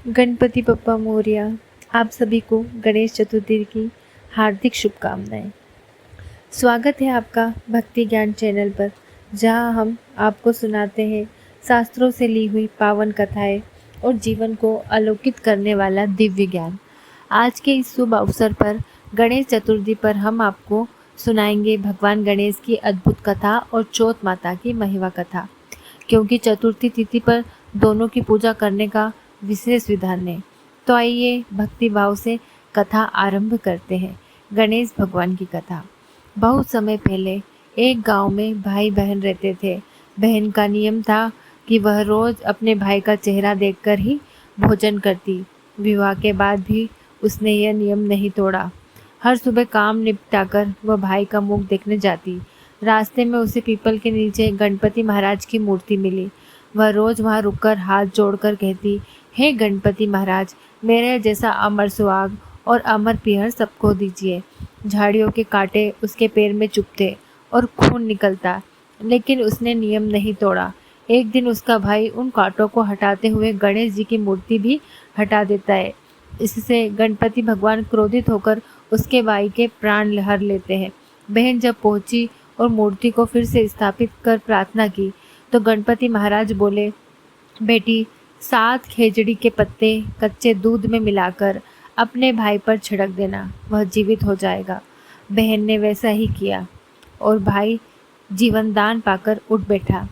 गणपति बप्पा मोरया। आप सभी को गणेश चतुर्थी की हार्दिक शुभकामनाएं। स्वागत है आपका भक्ति ज्ञान चैनल पर, जहां हम आपको सुनाते हैं शास्त्रों से ली हुई पावन कथाएं और जीवन को अलौकिक करने वाला दिव्य ज्ञान। आज के इस शुभ अवसर पर गणेश चतुर्थी पर हम आपको सुनाएंगे भगवान गणेश की अद्भुत कथा और चौथ माता की महिमा कथा, क्योंकि चतुर्थी तिथि पर दोनों की पूजा करने का विशेष विधान है। तो आइए भक्ति भाव से कथा आरंभ करते हैं। गणेश भगवान की कथा। बहुत समय पहले एक गांव में भाई बहन रहते थे। बहन का नियम था कि वह रोज अपने भाई का चेहरा देखकर ही भोजन करती। विवाह के बाद भी उसने यह नियम नहीं तोड़ा। हर सुबह काम निपटाकर वह भाई का मुख देखने जाती। रास्ते में उसे पीपल के नीचे गणपति महाराज की मूर्ति मिली। वह रोज वहां रुककर हाथ जोड़कर कहती, हे गणपति महाराज, मेरे जैसा अमर सुहाग और अमर पिहर सबको दीजिए। झाड़ियों के कांटे उसके पैर में चुभते और खून निकलता, लेकिन उसने नियम नहीं तोड़ा। एक दिन उसका भाई उन कांटों को हटाते हुए गणेश जी की मूर्ति भी हटा देता है। इससे गणपति भगवान क्रोधित होकर उसके भाई के प्राण हर लेते हैं। बहन जब पहुंची और मूर्ति को फिर से स्थापित कर प्रार्थना की, तो गणपति महाराज बोले, बेटी, 7 खेजड़ी के पत्ते कच्चे दूध में मिलाकर अपने भाई पर छिड़क देना, वह जीवित हो जाएगा। बहन ने वैसा ही किया और भाई जीवन दान पाकर उठ बैठा।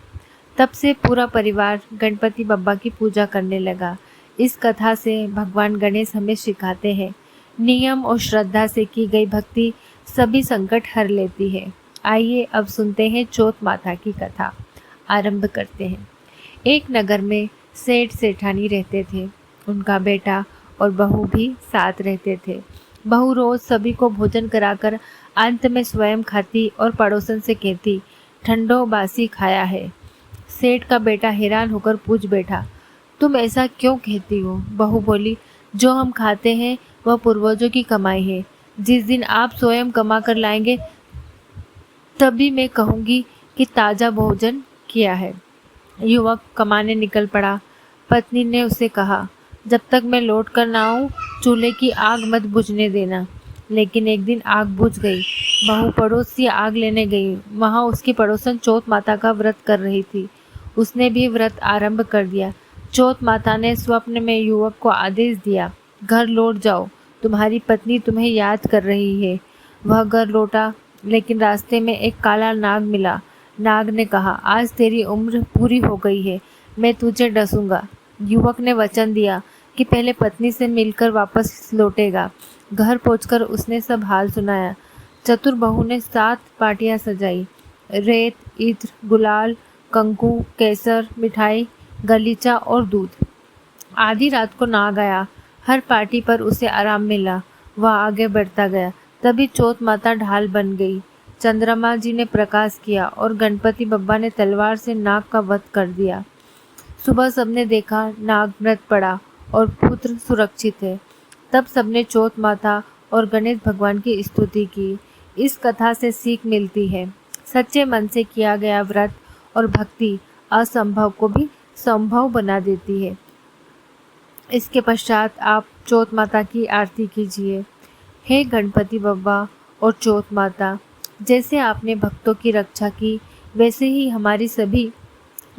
तब से पूरा परिवार गणपति बप्पा की पूजा करने लगा। इस कथा से भगवान गणेश हमें सिखाते हैं, नियम और श्रद्धा से की गई भक्ति सभी संकट हर लेती है। आइए अब सुनते हैं चौथ माता की कथा। आरंभ करते हैं। एक नगर में सेठ सेठानी रहते थे। उनका बेटा और बहू भी साथ रहते थे। बहू रोज सभी को भोजन कराकर अंत में स्वयं खाती और पड़ोसन से कहती, ठंडो बासी खाया है। सेठ का बेटा हैरान होकर पूछ बैठा, तुम ऐसा क्यों कहती हो? बहू बोली, जो हम खाते हैं वह पूर्वजों की कमाई है। जिस दिन आप स्वयं कमा कर लाएंगे तभी मैं कहूँगी कि ताज़ा भोजन किया है। युवक कमाने निकल पड़ा। पत्नी ने उसे कहा, जब तक मैं लौट कर ना आऊं चूल्हे की आग मत बुझने देना। लेकिन एक दिन आग बुझ गई। बहू पड़ोस से आग लेने गई। वहां उसकी पड़ोसन चौथ माता का व्रत कर रही थी। उसने भी व्रत आरंभ कर दिया। चौथ माता ने स्वप्न में युवक को आदेश दिया, घर लौट जाओ, तुम्हारी पत्नी तुम्हें याद कर रही है। वह घर लौटा, लेकिन रास्ते में एक काला नाग मिला। नाग ने कहा, आज तेरी उम्र पूरी हो गई है, मैं तुझे डसूंगा। युवक ने वचन दिया कि पहले पत्नी से मिलकर वापस लौटेगा। घर पहुंचकर उसने सब हाल सुनाया। चतुर बहू ने 7 पार्टियां सजाई। रेत, इत्र, गुलाल, कंकु, केसर, मिठाई, गलीचा और दूध। आधी रात को नाग आया। हर पार्टी पर उसे आराम मिला। वह आगे बढ़ता गया। तभी चौथ माता ढाल बन गई। चंद्रमा जी ने प्रकाश किया और गणपति बप्पा ने तलवार से नाग का वध कर दिया। सुबह सबने देखा नाग मृत पड़ा और पुत्र सुरक्षित है। तब सबने चौथ माता और गणेश भगवान की स्तुति की। इस कथा से सीख मिलती है, सच्चे मन से किया गया व्रत और भक्ति असंभव को भी संभव बना देती है। इसके पश्चात आप चौथ माता की आरती कीजिए। हे गणपति बप्पा और चौथ माता, जैसे आपने भक्तों की रक्षा की, वैसे ही हमारी सभी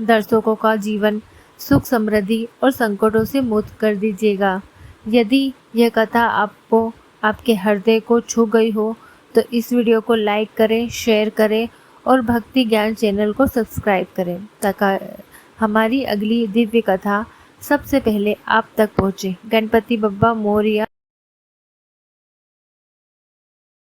दर्शकों का जीवन सुख समृद्धि और संकटों से मुक्त कर दीजिएगा। यदि यह कथा आपको आपके हृदय को छू गई हो तो इस वीडियो को लाइक करें, शेयर करें और भक्ति ज्ञान चैनल को सब्सक्राइब करें, ताकि हमारी अगली दिव्य कथा सबसे पहले आप तक पहुँचे। गणपति बप्पा मोरया।